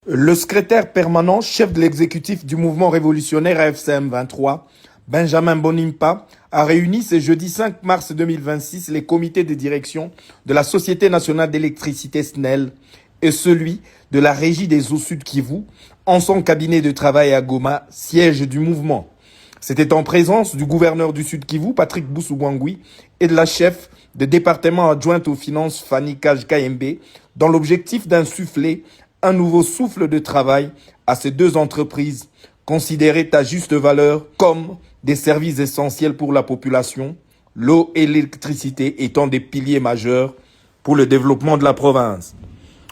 Le secrétaire permanent, chef de l'exécutif du mouvement révolutionnaire AFCM 23, Benjamin Bonimpa, a réuni ce jeudi 5 mars 2026 les comités de direction de la Société nationale d'électricité SNEL et celui de la Régie des eaux Sud Kivu en son cabinet de travail à Goma, siège du mouvement. C'était en présence du gouverneur du Sud Kivu, Patrick Boussou-Bouangui, et de la chef de département adjointe aux finances, Fanny Kajkayembe, dans l'objectif d'insuffler un nouveau souffle de travail à ces deux entreprises, considérées à juste valeur comme des services essentiels pour la population, l'eau et l'électricité étant des piliers majeurs pour le développement de la province.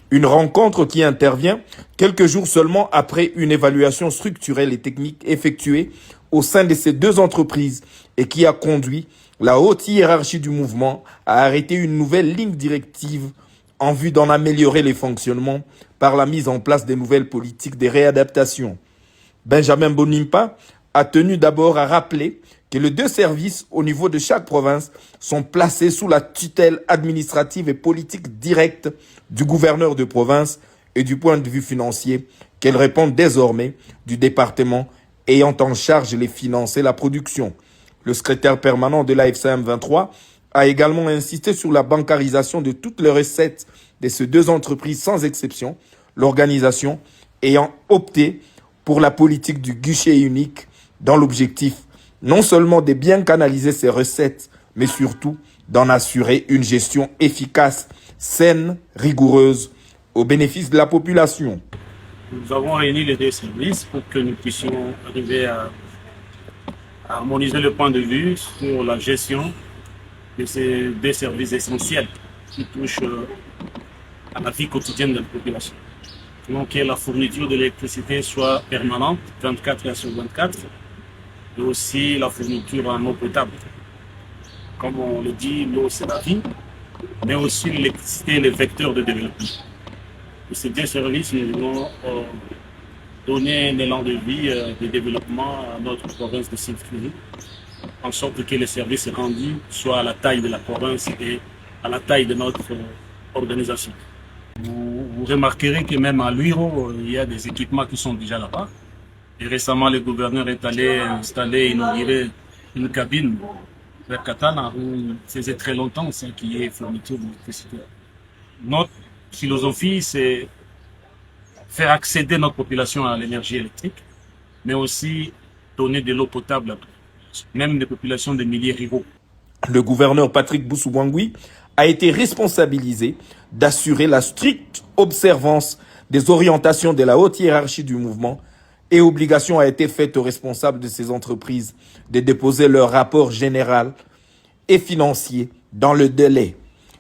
Une rencontre qui intervient quelques jours seulement après une évaluation structurelle et technique effectuée au sein de ces deux entreprises et qui a conduit la haute hiérarchie du mouvement à arrêter une nouvelle ligne directive en vue d'en améliorer les fonctionnements par la mise en place des nouvelles politiques de réadaptation. Benjamin Bonimpa a tenu d'abord à rappeler que les deux services au niveau de chaque province sont placés sous la tutelle administrative et politique directe du gouverneur de province et du point de vue financier, qu'elles répondent désormais du département ayant en charge les finances et la production. Le secrétaire permanent de l'AFCM 23 a également insisté sur la bancarisation de toutes les recettes de ces deux entreprises sans exception, l'organisation ayant opté pour la politique du guichet unique dans l'objectif non seulement de bien canaliser ces recettes, mais surtout d'en assurer une gestion efficace, saine, rigoureuse, au bénéfice de la population. Nous avons réuni les deux services pour que nous puissions arriver à harmoniser le point de vue sur la gestion de ces deux services essentiels qui touchent à la vie quotidienne de la population. Donc que la fourniture de l'électricité soit permanente, 24 heures sur 24, et aussi la fourniture en eau potable. Comme on le dit, l'eau c'est la vie, mais aussi l'électricité est le vecteur de développement. Et ces deux services, nous voulons donner un élan de vie, de développement à notre province de Sud-Kivu, en sorte que les services rendus soient à la taille de la province et à la taille de notre organisation. Vous remarquerez que même à Luiro, il y a des équipements qui sont déjà là-bas. Et récemment, le gouverneur est allé installer, inaugurer une cabine vers Katana, où il faisait très longtemps qu'il y ait fourniture d'électricité. Notre philosophie, c'est faire accéder notre population à l'énergie électrique, mais aussi donner de l'eau potable à toutes, même des populations de milliers ruraux. Le gouverneur Patrick Boussou-Bouangui a été responsabilisé d'assurer la stricte observance des orientations de la haute hiérarchie du mouvement et obligation a été faite aux responsables de ces entreprises de déposer leur rapport général et financier dans le délai.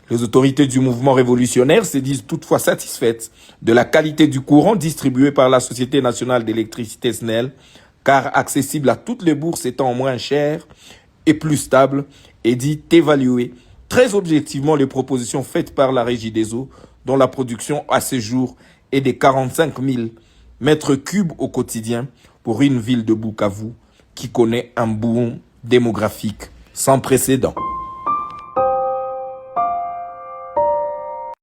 Les autorités du mouvement révolutionnaire se disent toutefois satisfaites de la qualité du courant distribué par la Société nationale d'électricité SNEL, car accessible à toutes les bourses étant moins cher et plus stable, et dit évaluer très objectivement les propositions faites par la Régie des eaux, dont la production à ce jour est de 45 000 mètres cubes au quotidien pour une ville de Bukavu qui connaît un boom démographique sans précédent.